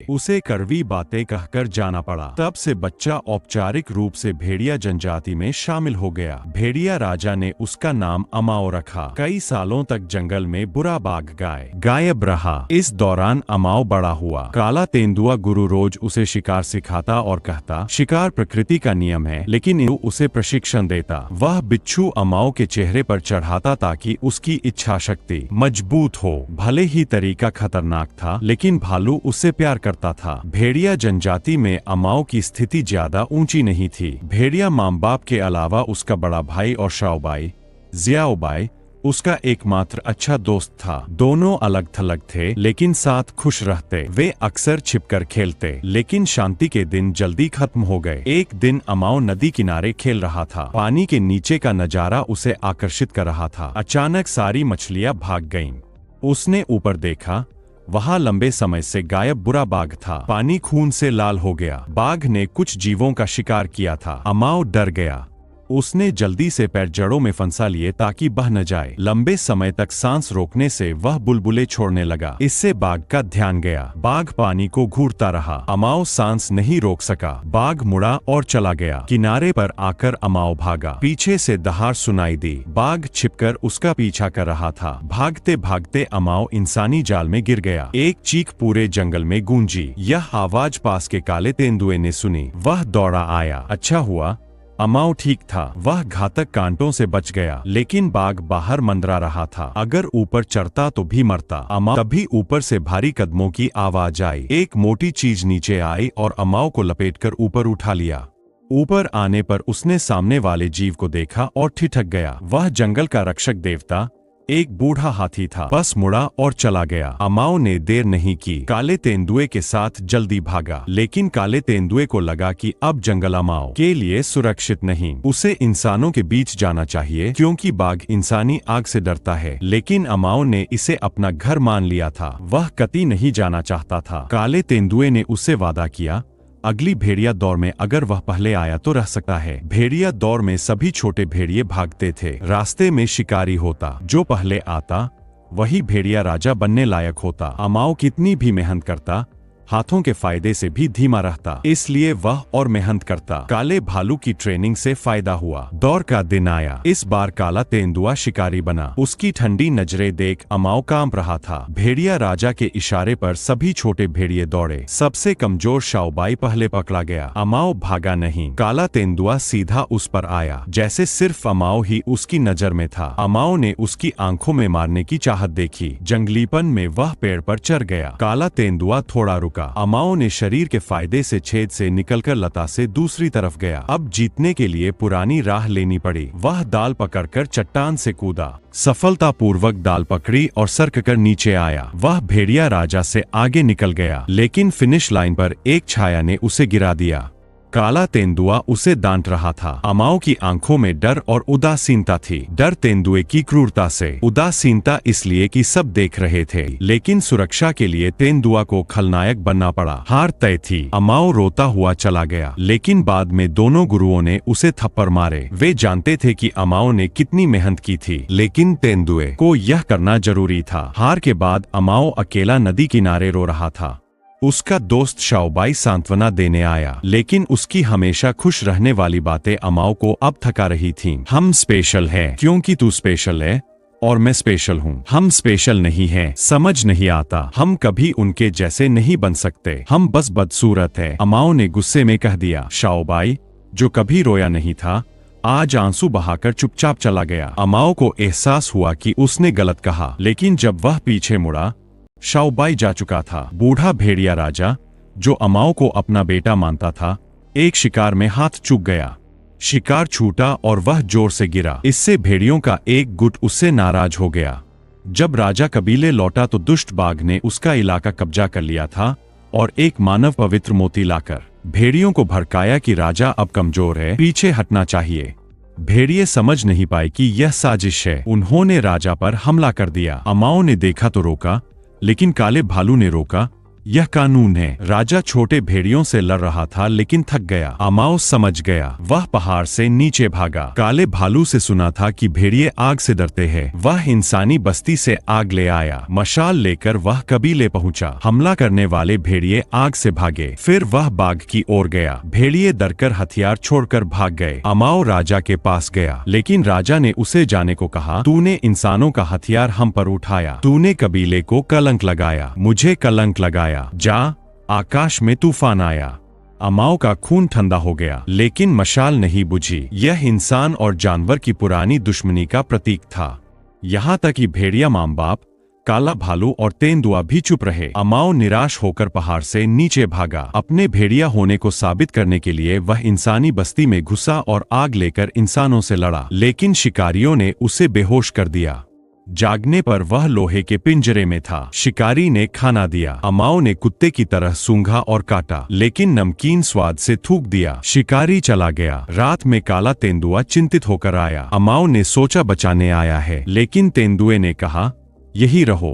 उसे कड़वी बातें कहकर जाना पड़ा। तब से बच्चा औपचारिक रूप से भेड़िया जनजाति में शामिल हो गया। भेड़िया राजा ने उसका नाम अमाओ रखा। कई सालों तक जंगल में बुरा बाघ गायब रहा। इस दौरान अमाओ बड़ा हुआ। काला तेंदुआ गुरु रोज उसे शिकार सिखाता और कहता, शिकार प्रकृति का नियम है, लेकिन उसे प्रशिक्षण देता। वह बिच्छू अमाओ के चेहरे पर चढ़ाता ताकि उसकी इच्छा शक्ति मजबूत हो। भले ही तरीका खतरनाक था, लेकिन भालू उससे प्यार करता था। भेड़िया जनजाति में अमाओ की स्थिति ज्यादा ऊंची नहीं थी। भेड़िया माँ बाप के अलावा उसका बड़ा भाई और शाओबाई जियाओबाई उसका एकमात्र अच्छा दोस्त था। दोनों अलग थलग थे, लेकिन साथ खुश रहते। वे अक्सर छिपकर खेलते, लेकिन शांति के दिन जल्दी खत्म हो गए। एक दिन अमाओ नदी किनारे खेल रहा था। पानी के नीचे का नजारा उसे आकर्षित कर रहा था। अचानक सारी मछलियां भाग गईं। उसने ऊपर देखा, वहां लंबे समय से गायब बुरा बाघ था। पानी खून से लाल हो गया। बाघ ने कुछ जीवों का शिकार किया था। अमाओ डर गया। उसने जल्दी से पैर जड़ों में फंसा लिए ताकि बह न जाए। लंबे समय तक सांस रोकने से वह बुलबुले छोड़ने लगा। इससे बाघ का ध्यान गया। बाघ पानी को घूरता रहा। अमाओ सांस नहीं रोक सका। बाघ मुड़ा और चला गया। किनारे पर आकर अमाओ भागा। पीछे से दहाड़ सुनाई दी। बाघ छिपकर उसका पीछा कर रहा था। भागते भागते अमाओ इंसानी जाल में गिर गया। एक चीख पूरे जंगल में गूंजी। यह आवाज पास के काले तेंदुए ने सुनी। वह दौड़ा आया। अच्छा हुआ अमाओ ठीक था। वह घातक कांटों से बच गया, लेकिन बाघ बाहर मंडरा रहा था। अगर ऊपर चढ़ता तो भी मरता। अमाओ तभी ऊपर से भारी कदमों की आवाज आई। एक मोटी चीज नीचे आई और अमाओ को लपेटकर ऊपर उठा लिया। ऊपर आने पर उसने सामने वाले जीव को देखा और ठिठक गया। वह जंगल का रक्षक देवता एक बूढ़ा हाथी था। बस मुड़ा और चला गया। अमाओ ने देर नहीं की। काले तेंदुए के साथ जल्दी भागा, लेकिन काले तेंदुए को लगा कि अब जंगल अमाओ के लिए सुरक्षित नहीं। उसे इंसानों के बीच जाना चाहिए, क्योंकि बाघ इंसानी आग से डरता है। लेकिन अमाओ ने इसे अपना घर मान लिया था। वह कतई नहीं जाना चाहता था। काले तेंदुए ने उससे वादा किया, अगली भेड़िया दौड़ में अगर वह पहले आया तो रह सकता है। भेड़िया दौड़ में सभी छोटे भेड़िए भागते थे। रास्ते में शिकारी होता। जो पहले आता वही भेड़िया राजा बनने लायक होता। अमाओ कितनी भी मेहनत करता, हाथों के फायदे से भी धीमा रहता, इसलिए वह और मेहनत करता। काले भालू की ट्रेनिंग से फायदा हुआ। दौड़ का दिन आया। इस बार काला तेंदुआ शिकारी बना। उसकी ठंडी नजरें देख अमाओ कांप रहा था। भेड़िया राजा के इशारे पर सभी छोटे भेड़िए दौड़े। सबसे कमजोर शाओबाई पहले पकड़ा गया। अमाओ भागा नहीं। काला तेंदुआ सीधा उस पर आया, जैसे सिर्फ अमाओ ही उसकी नजर में था। अमाओ ने उसकी आंखों में मारने की चाहत देखी। जंगलीपन में वह पेड़ पर चढ़ गया। काला तेंदुआ थोड़ा रुका। अमाओ ने शरीर के फायदे से छेद से निकलकर लता से दूसरी तरफ गया। अब जीतने के लिए पुरानी राह लेनी पड़ी। वह दाल पकड़कर चट्टान से कूदा, सफलतापूर्वक दाल पकड़ी और सरककर नीचे आया। वह भेड़िया राजा से आगे निकल गया, लेकिन फिनिश लाइन पर एक छाया ने उसे गिरा दिया। काला तेंदुआ उसे डांट रहा था। अमाओ की आंखों में डर और उदासीनता थी। डर तेंदुए की क्रूरता से, उदासीनता इसलिए कि सब देख रहे थे। लेकिन सुरक्षा के लिए तेंदुआ को खलनायक बनना पड़ा। हार तय थी। अमाओ रोता हुआ चला गया, लेकिन बाद में दोनों गुरुओं ने उसे थप्पड़ मारे। वे जानते थे कि अमाओ ने कितनी मेहनत की थी, लेकिन तेंदुए को यह करना जरूरी था। हार के बाद अमाओ अकेला नदी किनारे रो रहा था। उसका दोस्त शाओबाई सांत्वना देने आया, लेकिन उसकी हमेशा खुश रहने वाली बातें अमाओ को अब थका रही थीं। हम स्पेशल हैं क्योंकि तू स्पेशल है और मैं स्पेशल हूँ। हम स्पेशल नहीं हैं, समझ नहीं आता। हम कभी उनके जैसे नहीं बन सकते। हम बस बदसूरत है, अमाओ ने गुस्से में कह दिया। शाओबाई, जो कभी रोया नहीं था, आज आंसू बहाकर चुपचाप चला गया। अमाओ को एहसास हुआ कि उसने गलत कहा, लेकिन जब वह पीछे मुड़ा, शाओबाई जा चुका था। बूढ़ा भेड़िया राजा, जो अमाओ को अपना बेटा मानता था, एक शिकार में हाथ चूक गया। शिकार छूटा और वह जोर से गिरा। इससे भेड़ियों का एक गुट उससे नाराज हो गया। जब राजा कबीले लौटा तो दुष्ट बाघ ने उसका इलाका कब्जा कर लिया था और एक मानव पवित्र मोती लाकर भेड़ियों को भड़काया कि राजा अब कमजोर है, पीछे हटना चाहिए। भेड़िए समझ नहीं पाए कि यह साजिश है। उन्होंने राजा पर हमला कर दिया। अमाओ ने देखा तो रोका, लेकिन काले भालू ने रोका। यह कानून है। राजा छोटे भेड़ियों से लड़ रहा था लेकिन थक गया। अमाओ समझ गया। वह पहाड़ से नीचे भागा। काले भालू से सुना था कि भेड़िए आग से डरते हैं। वह इंसानी बस्ती से आग ले आया। मशाल लेकर वह कबीले पहुंचा। हमला करने वाले भेड़िए आग से भागे। फिर वह बाघ की ओर गया। भेड़िए डरकर हथियार छोड़कर भाग गए। अमाओ राजा के पास गया, लेकिन राजा ने उसे जाने को कहा। तूने इंसानों का हथियार हम पर उठाया, तूने कबीले को कलंक लगाया, मुझे कलंक लगाया। जा, आकाश में तूफान आया। अमाओ का खून ठंडा हो गया, लेकिन मशाल नहीं बुझी। यह इंसान और जानवर की पुरानी दुश्मनी का प्रतीक था। यहाँ तक कि भेड़िया माँ बाप, काला भालू और तेंदुआ भी चुप रहे। अमाओ निराश होकर पहाड़ से नीचे भागा। अपने भेड़िया होने को साबित करने के लिए वह इंसानी बस्ती में घुसा और आग लेकर इंसानों से लड़ा, लेकिन शिकारियों ने उसे बेहोश कर दिया। जागने पर वह लोहे के पिंजरे में था। शिकारी ने खाना दिया। अमाओ ने कुत्ते की तरह सूंघा और काटा, लेकिन नमकीन स्वाद से थूक दिया। शिकारी चला गया। रात में काला तेंदुआ चिंतित होकर आया। अमाओ ने सोचा बचाने आया है, लेकिन तेंदुए ने कहा, यही रहो।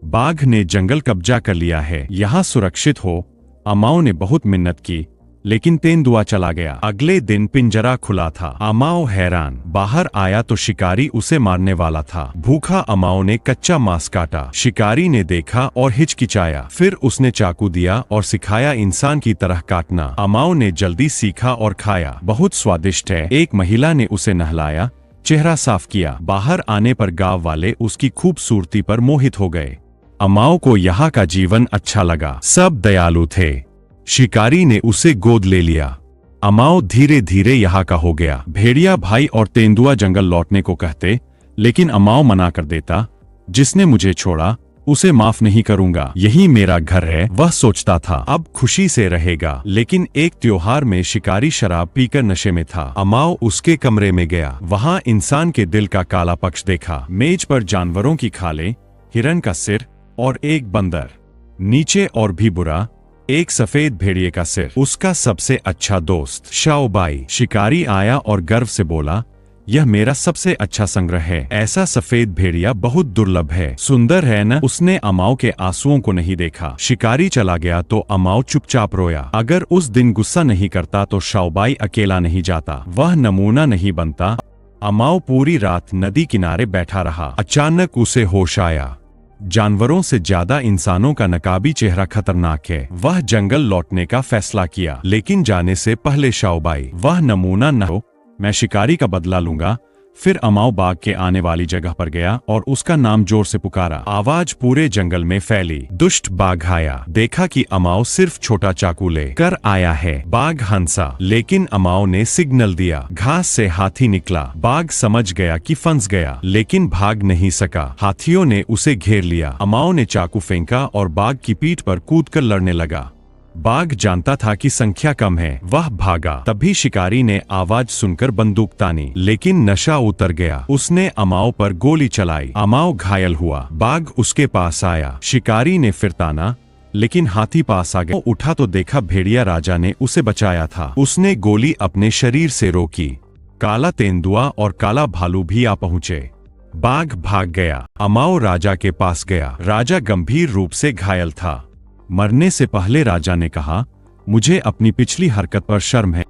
बाघ ने जंगल कब्जा कर लिया है, यहाँ सुरक्षित हो। अमाओ ने बहुत मिन्नत की, लेकिन तेंदुआ चला गया। अगले दिन पिंजरा खुला था। अमाओ हैरान। बाहर आया तो शिकारी उसे मारने वाला था। भूखा अमाओ ने कच्चा मांस काटा। शिकारी ने देखा और हिचकिचाया। फिर उसने चाकू दिया और सिखाया इंसान की तरह काटना। अमाओ ने जल्दी सीखा और खाया। बहुत स्वादिष्ट है। एक महिला ने उसे नहलाया, चेहरा साफ किया। बाहर आने पर गांव वाले उसकी खूबसूरती पर मोहित हो गए। अमाओ को यहाँ का जीवन अच्छा लगा। सब दयालु थे। शिकारी ने उसे गोद ले लिया। अमाओ धीरे धीरे यहाँ का हो गया। भेड़िया भाई और तेंदुआ जंगल लौटने को कहते, लेकिन अमाओ मना कर देता। जिसने मुझे छोड़ा उसे माफ नहीं करूंगा। यही मेरा घर है, वह सोचता था। अब खुशी से रहेगा। लेकिन एक त्योहार में शिकारी शराब पीकर नशे में था। अमाओ उसके कमरे में गया। वहां इंसान के दिल का काला पक्ष देखा। मेज पर जानवरों की खालें, हिरन का सिर और एक बंदर। नीचे और भी बुरा, एक सफेद भेड़िए का सिर, उसका सबसे अच्छा दोस्त शाओबाई। शिकारी आया और गर्व से बोला, यह मेरा सबसे अच्छा संग्रह है। ऐसा सफेद भेड़िया बहुत दुर्लभ है। सुंदर है न? उसने अमाओ के आंसुओं को नहीं देखा। शिकारी चला गया तो अमाओ चुपचाप रोया। अगर उस दिन गुस्सा नहीं करता तो शाओबाई अकेला नहीं जाता। वह नमूना नहीं बनता। अमाओ पूरी रात नदी किनारे बैठा रहा। अचानक उसे होश आया। जानवरों से ज्यादा इंसानों का नकाबी चेहरा खतरनाक है। वह जंगल लौटने का फैसला किया, लेकिन जाने से पहले शाओबाई, वह नमूना न हो, मैं शिकारी का बदला लूंगा। फिर अमाओ बाघ के आने वाली जगह पर गया और उसका नाम जोर से पुकारा। आवाज पूरे जंगल में फैली। दुष्ट बाघ आया। देखा कि अमाओ सिर्फ छोटा चाकू ले कर आया है। बाघ हंसा, लेकिन अमाओ ने सिग्नल दिया। घास से हाथी निकला। बाघ समझ गया कि फंस गया, लेकिन भाग नहीं सका। हाथियों ने उसे घेर लिया। अमाओ ने चाकू फेंका और बाघ की पीठ पर कूदकर लड़ने लगा। बाघ जानता था कि संख्या कम है। वह भागा। तभी शिकारी ने आवाज सुनकर बंदूक तानी, लेकिन नशा उतर गया। उसने अमाओ पर गोली चलाई। अमाओ घायल हुआ। बाघ उसके पास आया। शिकारी ने फिर ताना, लेकिन हाथी पास आ गया। उठा तो देखा भेड़िया राजा ने उसे बचाया था। उसने गोली अपने शरीर से रोकी। काला तेंदुआ और काला भालू भी आ पहुंचे। बाघ भाग गया। अमाओ राजा के पास गया। राजा गंभीर रूप से घायल था। मरने से पहले राजा ने कहा, मुझे अपनी पिछली हरकत पर शर्म है।